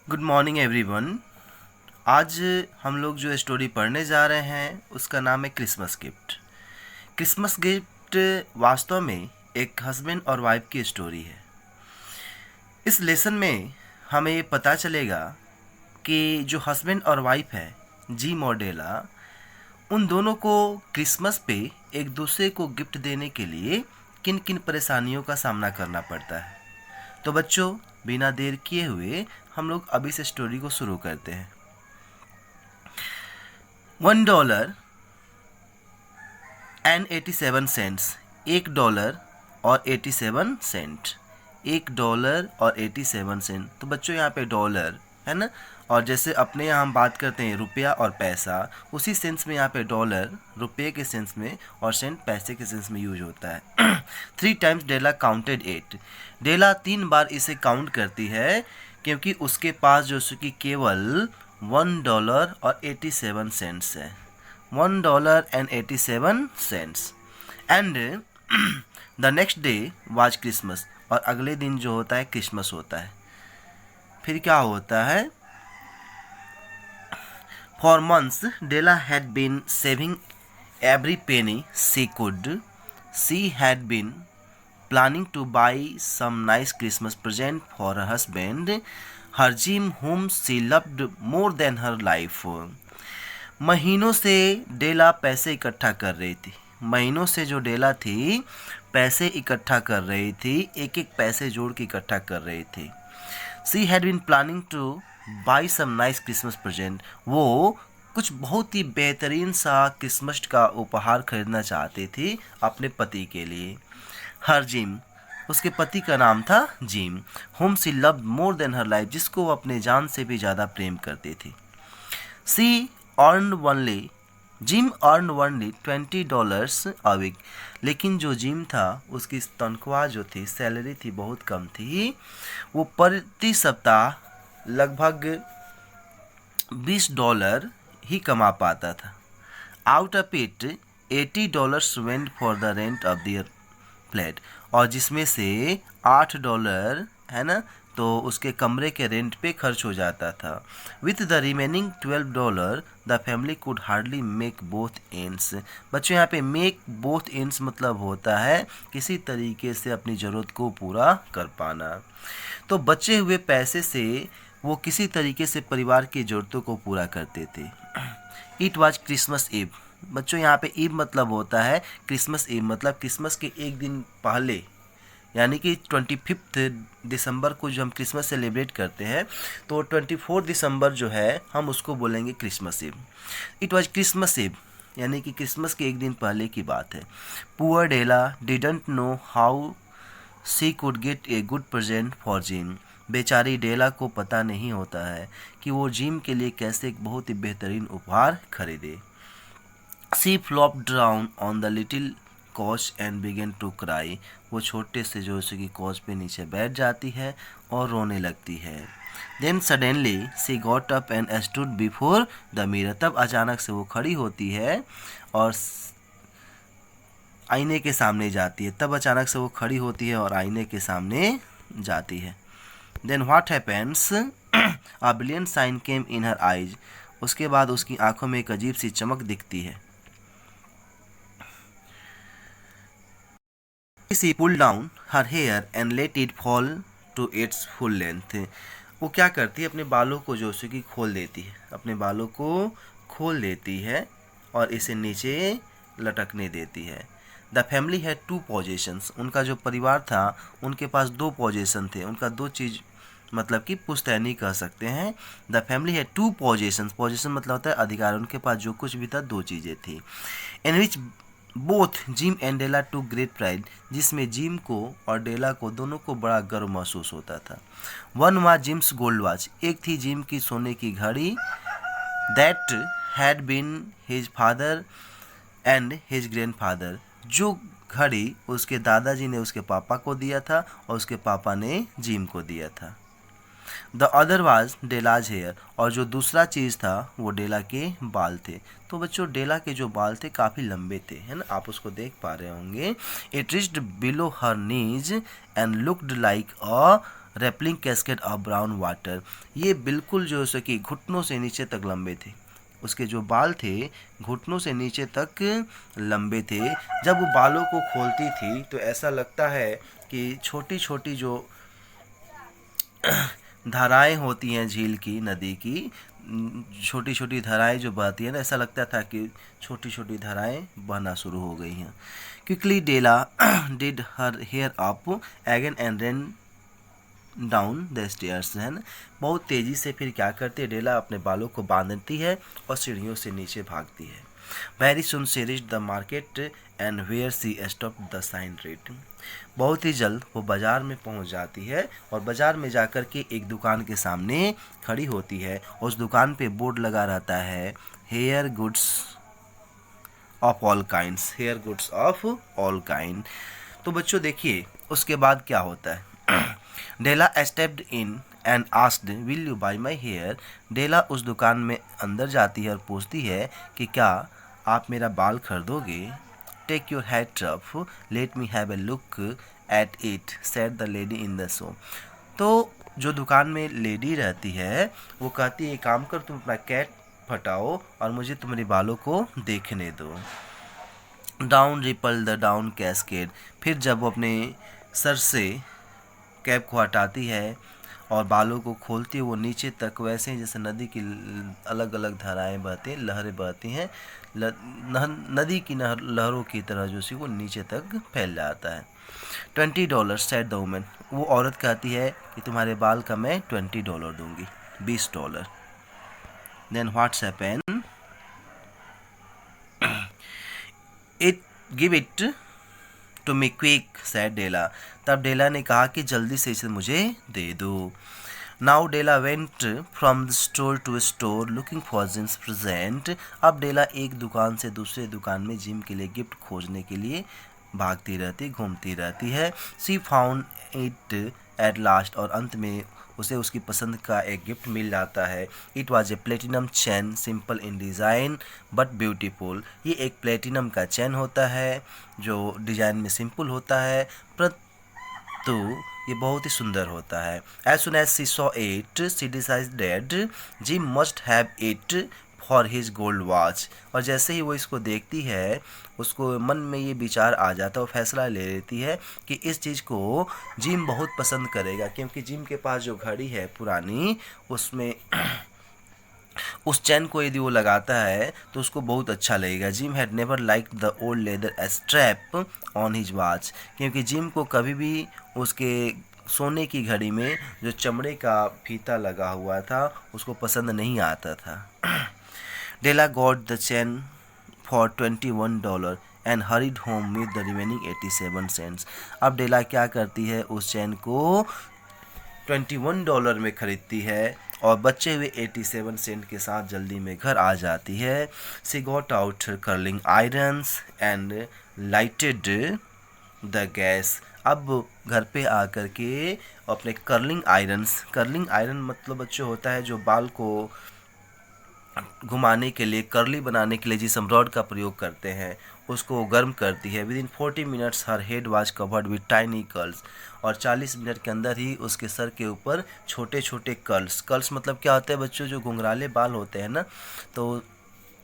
Good morning everyone. आज हम लोग जो स्टोरी पढ़ने जा रहे हैं उसका नाम है क्रिसमस गिफ्ट। क्रिसमस गिफ्ट वास्तव में एक हस्बैंड और वाइफ की स्टोरी है। इस लेसन में हमें ये पता चलेगा कि जो हस्बैंड और वाइफ है जिम और डेला, उन दोनों को क्रिसमस पे एक दूसरे को गिफ्ट देने के लिए किन किन परेशानियों का सामना करना पड़ता है। तो बच्चों, बिना देर किए हुए हम लोग अभी से स्टोरी को शुरू करते हैं। $1.87, $1 और 87 सेंट। $1 और 87 सेंट। तो बच्चों यहाँ पे डॉलर है ना, और जैसे अपने यहाँ हम बात करते हैं रुपया और पैसा, उसी सेंस में यहाँ पे डॉलर रुपये के सेंस में और सेंट पैसे के सेंस में यूज होता है। 3 times डेला काउंटेड 8। डेला 3 बार इसे काउंट करती है क्योंकि उसके पास जो कि केवल $1 और 87 सेंट्स है। $1.87। And the next day was Christmas. और अगले दिन जो होता है क्रिसमस होता है। फिर क्या होता है? For months Della had been saving every penny she could. She had been planning to buy some nice Christmas present for her husband, her Jim, whom she loved more than her life. महीनों से डेला पैसे इकट्ठा कर रही थी। महीनों से जो डेला थी पैसे इकट्ठा कर रही थी, एक एक पैसे जोड़ के इकट्ठा कर रही थी। She had been planning to buy some nice Christmas present. वो कुछ बहुत ही बेहतरीन सा क्रिसमस का उपहार खरीदना चाहती थी अपने पति के लिए। हर जिम, उसके पति का नाम था Jim. Whom she loved more than her life, जिसको वो अपने जान से भी ज़्यादा प्रेम करती थी। Gym earn only $20 a week। लेकिन जो जिम था उसकी तनख्वाह जो थी, सैलरी थी, बहुत कम थी। वो प्रति सप्ताह लगभग $20 ही कमा पाता था। Out of it $80 went for the rent of their flat, और जिसमें से $8 है ना, तो उसके कमरे के रेंट पे खर्च हो जाता था। With the remaining $12 the family could hardly make both ends. बच्चों, यहाँ पे मेक बोथ एंड्स मतलब होता है किसी तरीके से अपनी ज़रूरत को पूरा कर पाना। तो बचे हुए पैसे से वो किसी तरीके से परिवार की ज़रूरतों को पूरा करते थे। It was Christmas eve. बच्चों, यहाँ पे ईव मतलब होता है क्रिसमस ईव, मतलब क्रिसमस के एक दिन पहले, यानी कि 25 दिसंबर को जो हम क्रिसमस सेलिब्रेट करते हैं, तो 24 दिसंबर जो है हम उसको बोलेंगे Christmas eve. It was Christmas eve यानी कि क्रिसमस के एक दिन पहले की बात है। Poor Della didn't know how she could get a good present for Jim. बेचारी डेला को पता नहीं होता है कि वो जिम के लिए कैसे एक बहुत ही बेहतरीन उपहार खरीदे। She flopped down on the little couch and began to cry. वो छोटे से जो उसकी couch पे नीचे बैठ जाती है और रोने लगती है। Then suddenly she got up and stood before the mirror. तब अचानक से वो खड़ी होती है और आईने के सामने जाती है। आईने के सामने जाती है। Then what happens? A brilliant sign came in her eyes. उसके बाद उसकी आंखों में एक अजीब सी चमक दिखती है। She pulled down her hair and let it fall to its full length. वो क्या करती है? अपने बालों को जो कि खोल देती है और इसे नीचे लटकने देती है। The family had 2 positions. उनका जो परिवार था उनके पास 2 पोजीशन थे। उनका 2 चीज़ मतलब कि पुश्तैनी कह सकते हैं। The family had 2 positions. Position मतलब होता है अधिकार। उनके पास जो कुछ भी था 2 चीज़ें थी। In which both Jim and Della took great pride, जिसमें जिम को और डेला को दोनों को बड़ा गर्व महसूस होता था। One was Jim's gold watch. एक थी जिम की सोने की घड़ी। That had been his father and his grandfather. जो घड़ी उसके दादाजी ने उसके पापा को दिया था और उसके पापा ने जिम को दिया था। The other was Della's hair. और जो दूसरा चीज़ था वो डेला के बाल थे। तो बच्चों, डेला के जो बाल थे काफ़ी लंबे थे, है ना, आप उसको देख पा रहे होंगे। It reached below her knees and looked like a rippling cascade of brown water. ये बिल्कुल जो है कि घुटनों से नीचे तक लंबे थे, उसके जो बाल थे घुटनों से नीचे तक लंबे थे। जब वो बालों को खोलती थी तो ऐसा लगता है कि छोटी छोटी जो धाराएं होती हैं झील की, नदी की छोटी छोटी धाराएं जो बहती हैं ना, ऐसा लगता था कि छोटी छोटी धाराएं बहना शुरू हो गई हैं। Quickly Della did her hair up again and ran down the stairs, है ना। बहुत तेज़ी से फिर क्या करती है, डेला अपने बालों को बांधती है और सीढ़ियों से नीचे भागती है। Very soon she reached the market and where she stopped the sign read. बहुत ही जल्द वो बाज़ार में पहुंच जाती है और बाज़ार में जाकर के एक दुकान के सामने खड़ी होती है। उस दुकान पे बोर्ड लगा रहता है hair goods of all kinds, hair goods of all kind. तो बच्चों देखिए उसके बाद क्या होता है। Della stepped in and asked will you buy my hair. Della उस दुकान में अंदर जाती है और पूछती है कि क्या आप मेरा बाल खरीदोगे। Take your hat off let me have a look at it said the lady in the shop. तो जो दुकान में लेडी रहती है वो कहती है काम कर, तुम अपना कैट फटाओ और मुझे तुम्हारे बालों को देखने दो। Down ripple the down cascade. फिर जब वो अपने सर से कैप को हटाती है और बालों को खोलती है वो नीचे तक वैसे ही जैसे नदी की अलग अलग धाराएं बहती हैं, लहरें बहती हैं, नदी की लहरों की तरह जो सी वो नीचे तक फैल जाता है। $20 सेड द वुमन। वो औरत कहती है कि तुम्हारे बाल का मैं $20 दूंगी, $20। Then what's happen, it give it to me quick said Della. तब डेला ने कहा कि जल्दी से इसे मुझे दे दो। Now Della went from the store to store looking for Jim's present. अब डेला एक दुकान से दूसरे दुकान में जिम के लिए गिफ्ट खोजने के लिए भागती रहती, घूमती रहती है। सी फाउंड इट एट लास्ट। और अंत में उसे उसकी पसंद का एक गिफ्ट मिल जाता है। It was a platinum chain simple in design but beautiful. ये एक प्लेटिनम का चैन होता है जो डिज़ाइन में सिंपल होता है परंतु ये बहुत ही सुंदर होता है। As soon as she saw it she decided Jim must have it for his gold watch. और जैसे ही वो इसको देखती है उसको मन में ये विचार आ जाता है, वो फैसला ले लेती है कि इस चीज़ को जिम बहुत पसंद करेगा, क्योंकि जिम के पास जो घड़ी है पुरानी उसमें उस चैन को यदि वो लगाता है तो उसको बहुत अच्छा लगेगा। Gym had never like the old leather strap on his watch. क्योंकि जिम को कभी भी उसके सोने की घड़ी में जो चमड़े का फीता लगा हुआ था उसको पसंद नहीं आता था। Della got the chain for $21 and hurried home with the remaining 87 cents. अब डेला क्या करती है, उस चैन को $21 में खरीदती है और बचे हुए 87 सेंट के साथ जल्दी में घर आ जाती है। She got out curling irons and lighted the gas. अब घर पे आकर के अपने कर्लिंग आयरन मतलब बच्चों होता है जो बाल को घुमाने के लिए, कर्ली बनाने के लिए जिस हम रॉड का प्रयोग करते हैं उसको गर्म करती है। With in 40 minutes her head was covered with tiny curls. और 40 मिनट के अंदर ही उसके सर के ऊपर छोटे छोटे कर्ल्स मतलब क्या होता है बच्चों, जो घुंघराले बाल होते हैं ना। तो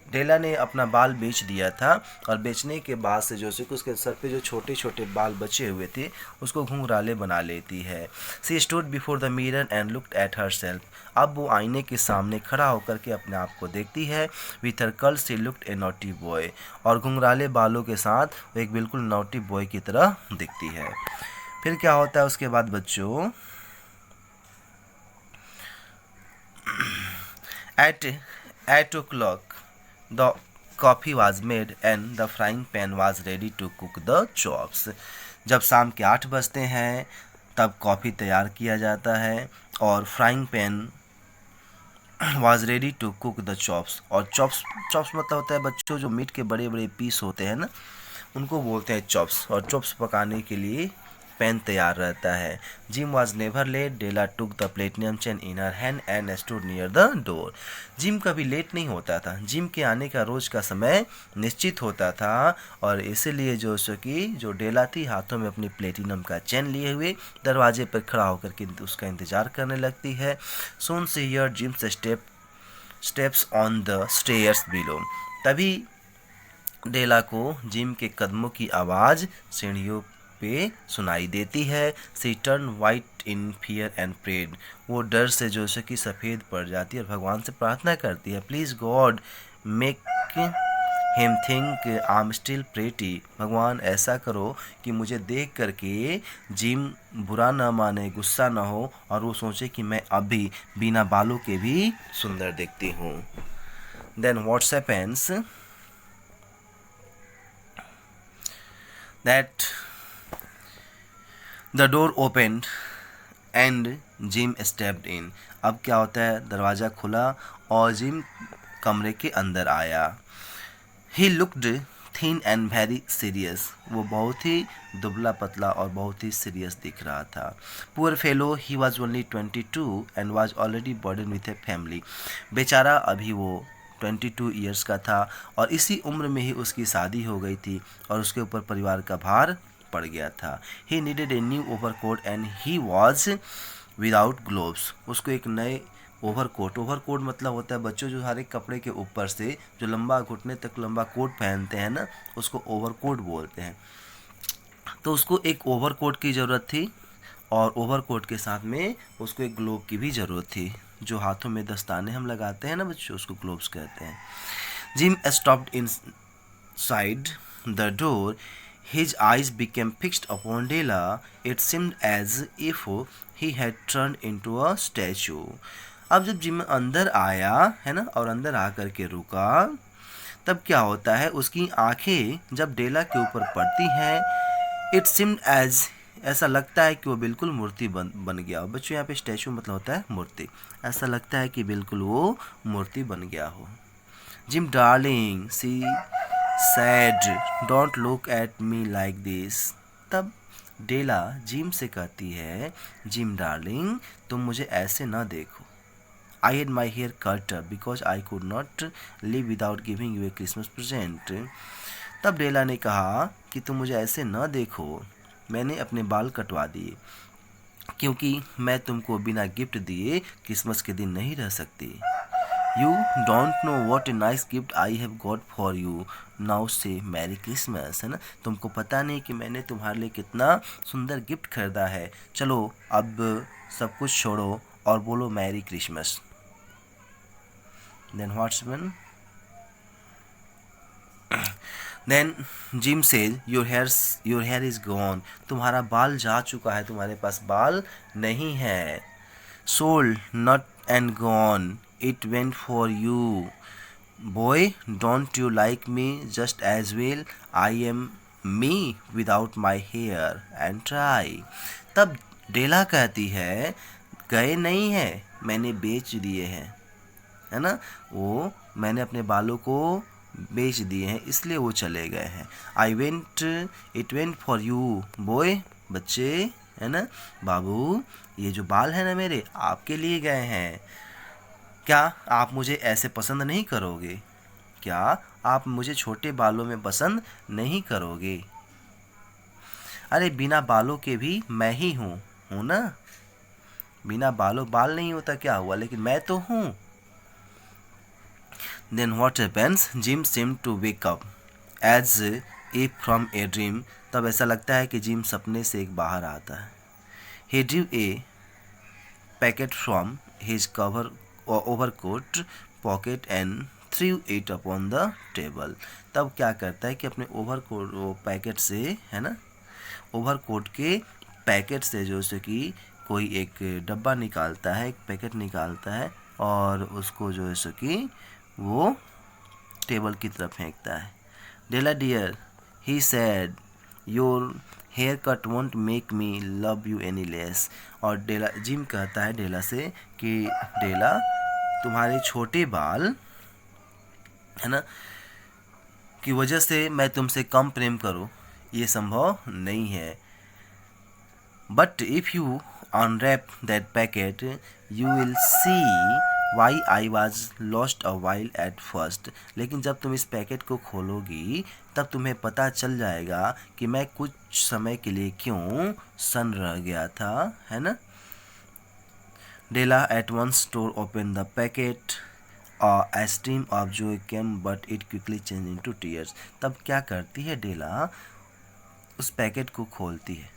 डेला ने अपना बाल बेच दिया था और बेचने के बाद से जो से उसके सर पे जो छोटे छोटे बाल बचे हुए थे उसको घुंघराले बना लेती है। सी stood before the mirror and looked at her self. अब वो आईने के सामने खड़ा होकर के अपने आप को देखती है। With her curl she looked a naughty boy. और घुंघराले बालों के साथ वो एक बिल्कुल नॉटी बॉय की तरह दिखती है। फिर क्या होता है उसके बाद बच्चों, at 8 o'clock the coffee was made and the frying pan was ready to cook the chops। जब शाम के 8 बजते हैं तब कॉफ़ी तैयार किया जाता है और frying pan was ready to cook the chops। और चॉप्स मतलब होता है बच्चों जो मीट के बड़े बड़े पीस होते हैं ना, उनको बोलते हैं चॉप्स। और चॉप्स पकाने के लिए पेन तैयार रहता है। Jim was never late, Della took the platinum chain in her hand and stood near the door. Jim कभी लेट नहीं होता था, जिम के आने का रोज का समय निश्चित होता था और इसीलिए जो डेला थी हाथों में अपनी प्लेटिनम का चेन लिए हुए दरवाजे पर खड़ा होकर के उसका इंतजार करने लगती है। Soon she hear Jim's steps on the stairs below. तभी डेला को जिम के कदमों की आवाज़ सीढ़ियों पे सुनाई देती है। She turn white in fear and prayed. वो डर से जो है कि सफ़ेद पड़ जाती है और भगवान से प्रार्थना करती है, please God make him think I am still pretty. भगवान ऐसा करो कि मुझे देख करके जिम बुरा ना माने, गुस्सा ना हो और वो सोचे कि मैं अभी बिना बालों के भी सुंदर दिखती हूँ। Then what's happens that the door opened and Jim stepped in। अब क्या होता है, दरवाज़ा खुला और जिम कमरे के अंदर आया। He looked thin and very serious। वो बहुत ही दुबला पतला और बहुत ही सीरियस दिख रहा था। Poor fellow, he was only 22 and was already burdened with a family। बेचारा अभी वो 22 ईयर्स का था और इसी उम्र में ही उसकी शादी हो गई थी और उसके ऊपर परिवार का भार पड़ गया था। He needed a new overcoat and he was without gloves. उसको एक नए ओवरकोट मतलब होता है बच्चों जो हर एक कपड़े के ऊपर से जो लंबा घुटने तक लंबा कोट पहनते हैं ना, उसको ओवरकोट बोलते हैं। तो उसको एक ओवरकोट की ज़रूरत थी और ओवरकोट के साथ में उसको एक ग्लोव की भी ज़रूरत थी। जो हाथों में दस्ताने हम लगाते हैं ना बच्चों, उसको ग्लोव्स कहते हैं। Jim stopped inside the door. His eyes became fixed upon Della. It seemed as if he had turned into a statue. अब जब जिम अंदर आया है ना और अंदर आकर के रुका, तब क्या होता है, उसकी आंखें जब डेला के ऊपर पड़ती हैं, इट सीम्ड एज, ऐसा लगता है कि वो बिल्कुल मूर्ति बन गया हो। बच्चों यहाँ पे स्टैचू मतलब होता है मूर्ति। ऐसा लगता है कि बिल्कुल वो मूर्ति बन गया हो। Jim darling she said, don't look at me like this. तब डेला जिम से कहती है, जिम डार्लिंग तुम मुझे ऐसे ना देखो। I had my hair cut because I could not live without giving you a Christmas present. तब डेला ने कहा कि तुम मुझे ऐसे न देखो, मैंने अपने बाल कटवा दिए क्योंकि मैं तुमको बिना गिफ्ट दिए क्रिसमस के दिन नहीं रह सकती। You don't know what a nice gift I have got for you, now से मैरी क्रिसमस, है ना। तुमको पता नहीं कि मैंने तुम्हारे लिए कितना सुंदर गिफ्ट खरीदा है। चलो अब सब कुछ छोड़ो और बोलो merry Christmas. Then what's happened? Then Jim says your hair is gone. तुम्हारा बाल जा चुका है, तुम्हारे पास बाल नहीं है। Sold not and gone, it went for you. Boy don't you like me just as well I am me without my hair and try. तब डेला कहती है, गए नहीं है, मैंने बेच दिए हैं, है ना। वो मैंने अपने बालों को बेच दिए हैं इसलिए वो चले गए हैं। It went for you boy, बच्चे, है ना, बाबू, ये जो बाल है ना मेरे आपके लिए गए हैं। क्या आप मुझे ऐसे पसंद नहीं करोगे? क्या आप मुझे छोटे बालों में पसंद नहीं करोगे? अरे बिना बालों के भी मैं ही हूँ ना। बिना बाल नहीं होता क्या हुआ, लेकिन मैं तो हूँ। Then what happens? Jim seemed to wake up as if from a dream। तब ऐसा लगता है कि जिम सपने से एक बाहर आता है। He drew a packet from his overcoat pocket and threw it upon the table। तब क्या करता है कि अपने ओवरकोट पैकेट से, है ना, ओवरकोट के पैकेट से जो से कि कोई एक डब्बा निकालता है, एक पैकेट निकालता है और उसको जो है सो कि वो टेबल की तरफ फेंकता है। Della dear, he said, your hair cut won't make me love you any less. और डेला, जिम कहता है डेला से कि डेला तुम्हारे छोटे बाल, है ना, की वजह से मैं तुमसे कम प्रेम करूं, ये संभव नहीं है। But if you unwrap that packet, you will see why I was lost a while at first. लेकिन जब तुम इस पैकेट को खोलोगी तब तुम्हें पता चल जाएगा कि मैं कुछ समय के लिए क्यों सन रह गया था, है ना. Della at once tore open the packet. A stream of joy came, but it quickly changed into tears. तब क्या करती है डेला, उस पैकेट को खोलती है,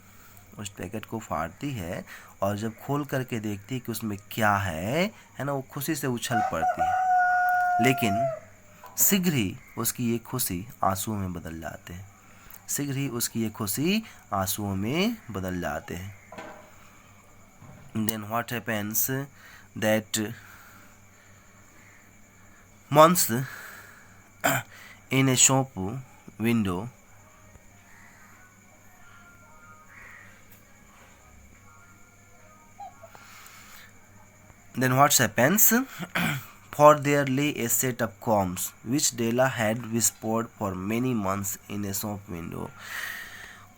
उस पैकेट को फाड़ती है और जब खोल करके देखती है कि उसमें क्या है ना, वो खुशी से उछल पड़ती है. लेकिन शीघ्र ही उसकी ये खुशी आंसुओं में बदल जाते हैं. शीघ्र ही उसकी ये खुशी आंसुओं में बदल जाते हैं. Then what happens that months in a shop window, then what happens for there lay a set of combs which Della had whispered for many months in a shop window.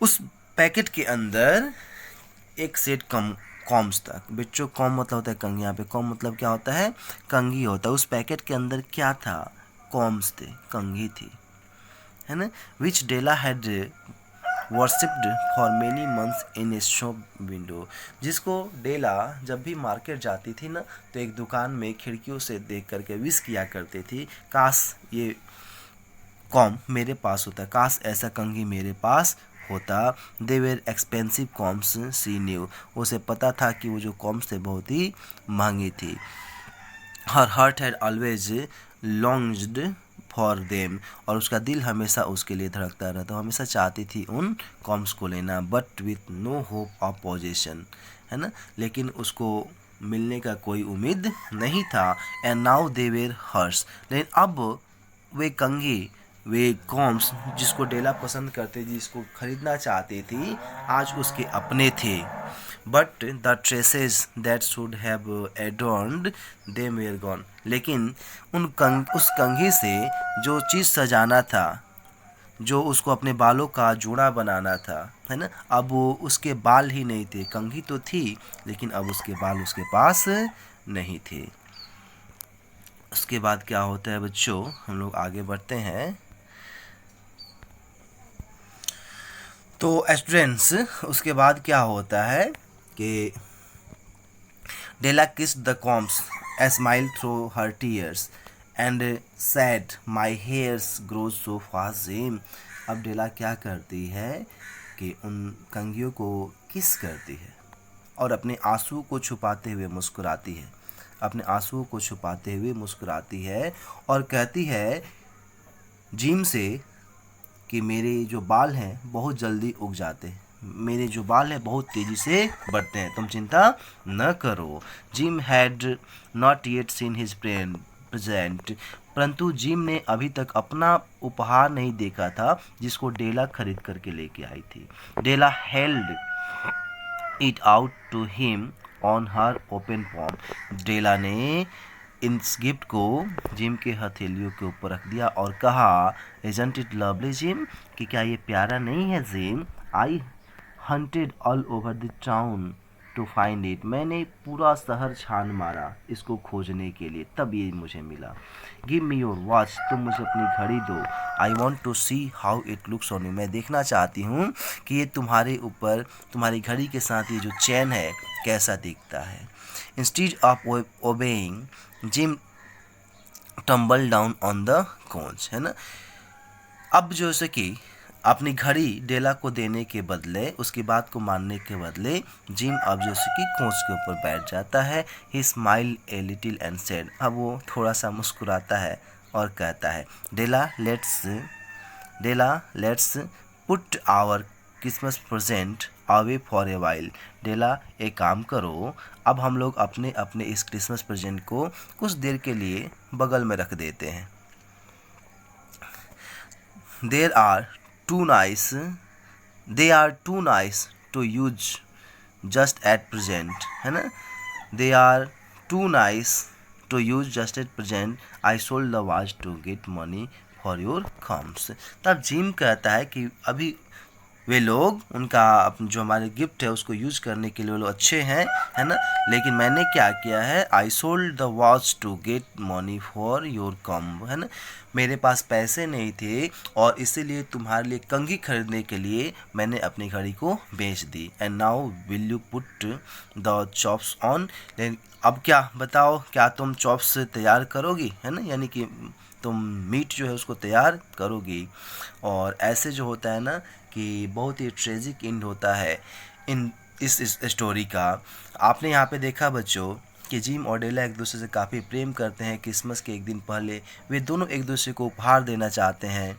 उस पैकेट के अंदर एक set corms था. बच्चों, com मतलब होता है कंघी. यहाँ पे कॉम मतलब क्या होता है, कंघी होता है. उस पैकेट के अंदर क्या था, कॉम्स थे, कंघी थी, है ना. Which Della had worshipped for many months in a shop window. जिसको डेला जब भी मार्केट जाती थी ना तो एक दुकान में खिड़कियों से देख करके विश किया करती थी, काश ये कॉम मेरे पास होता, काश ऐसा कंघी मेरे पास होता. They were expensive combs she knew. उसे पता था कि वो जो कॉम्स थे बहुत ही महंगी थी. Her heart had always longed for them. और उसका दिल हमेशा उसके लिए धड़कता रहता, हमेशा चाहती थी उन कॉम्स को लेना. But with no hope of possession, है ना. लेकिन उसको मिलने का कोई उम्मीद नहीं था. And now they were hers. लेकिन अब वे कंघी, वे कॉम्स जिसको डेला पसंद करते, जिसको खरीदना चाहती थी, आज उसके अपने थे. But the tresses that should have adorned them were gone. लेकिन उस कंघी से जो चीज़ सजाना था, जो उसको अपने बालों का जोड़ा बनाना था, है ना, अब वो उसके बाल ही नहीं थे. कंघी तो थी लेकिन अब उसके बाल उसके पास नहीं थे. उसके बाद क्या होता है बच्चों, हम लोग आगे बढ़ते हैं. तो स्टूडेंट्स, उसके बाद क्या होता है कि Della kiss the combs, a smile through her tears and said my hairs grows so fast Jim. अब डेला क्या करती है कि उन कंघियों को किस करती है और अपने आंसू को छुपाते हुए मुस्कुराती है, अपने आंसू को छुपाते हुए मुस्कुराती है और कहती है जिम से कि मेरे जो बाल हैं बहुत जल्दी उग जाते हैं, मेरे जो बाल हैं बहुत तेज़ी से बढ़ते हैं, तुम चिंता न करो. Gym had not yet seen his present. परंतु जिम ने अभी तक अपना उपहार नहीं देखा था जिसको डेला खरीद करके लेके आई थी. Della held it out to him on her open palm. Della ने इस गिफ्ट को जिम के हथेलियों के ऊपर रख दिया और कहा, इजंट इट लवली जिम, कि क्या ये प्यारा नहीं है Jim. I hunted all over the town to find it. मैंने पूरा शहर छान मारा इसको खोजने के लिए, तब ये मुझे मिला. गिव मी योर वॉच, तुम मुझे अपनी घड़ी दो. I want to see how it looks on you, मैं देखना चाहती हूँ कि ये तुम्हारे ऊपर, तुम्हारी घड़ी के साथ ये जो चैन है कैसा दिखता है. Instead of obeying gym tumble down on the coach, है ना. अब जैसे कि अपनी घड़ी डेला को देने के बदले, उसकी बात को मानने के बदले, जिम अब जैसे कि कोच के ऊपर बैठ जाता है. He smile a little and said. अब वो थोड़ा सा मुस्कुराता है और कहता है, Della let's put our Christmas present away for a while. Della, एक काम करो, अब हम लोग अपने अपने इस क्रिसमस प्रेजेंट को कुछ देर के लिए बगल में रख देते हैं. They are too nice to use just at present, है ना. They are too nice to use just at present. I sold the watch to get money for your thumbs. तब जिम कहता है कि अभी वे लोग उनका जो हमारे गिफ्ट है उसको यूज करने के लिए वो लोग अच्छे हैं, है ना। लेकिन मैंने क्या किया है, I sold the watch to get money for your comb, है ना। मेरे पास पैसे नहीं थे और इसीलिए तुम्हारे लिए कंघी खरीदने के लिए मैंने अपनी घड़ी को बेच दी। And now will you put the chops on, अब क्या बताओ, क्या तुम चॉप्स तैयार करोगी, है ना, यानी कि तुम मीट जो है उसको तैयार करोगी। और ऐसे जो होता है ना कि बहुत ही ट्रेजिक एंड होता है इन इस स्टोरी का। आपने यहाँ पे देखा बच्चों कि जिम और डेला एक दूसरे से काफ़ी प्रेम करते हैं। क्रिसमस के एक दिन पहले वे दोनों एक दूसरे को उपहार देना चाहते हैं,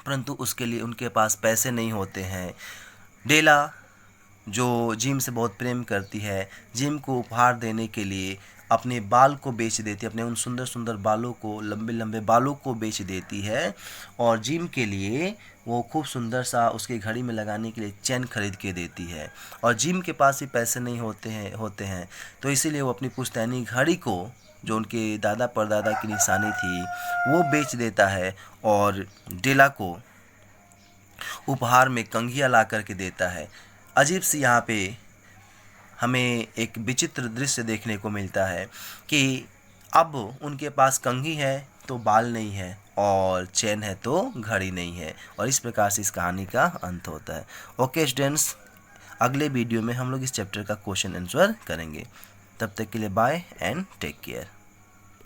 परंतु उसके लिए उनके पास पैसे नहीं होते हैं। डेला जो जिम से बहुत प्रेम करती है, जिम को उपहार देने के लिए अपने बाल को बेच देती है, अपने उन सुंदर सुंदर बालों को, लंबे लंबे बालों को बेच देती है और जिम के लिए वो खूब सुंदर सा उसके घड़ी में लगाने के लिए चेन खरीद के देती है। और जिम के पास ही पैसे नहीं होते हैं तो इसीलिए वो अपनी पुश्तैनी घड़ी को, जो उनके दादा परदादा की निशानी थी, वो बेच देता है और डेला को उपहार में कंघियाँ ला करके देता है। अजीब सी यहाँ पे हमें एक विचित्र दृश्य देखने को मिलता है कि अब उनके पास कंघी है तो बाल नहीं है और चैन है तो घड़ी नहीं है, और इस प्रकार से इस कहानी का अंत होता है। ओके स्टूडेंट्स, अगले वीडियो में हम लोग इस चैप्टर का क्वेश्चन आंसर करेंगे। तब तक के लिए बाय एंड टेक केयर।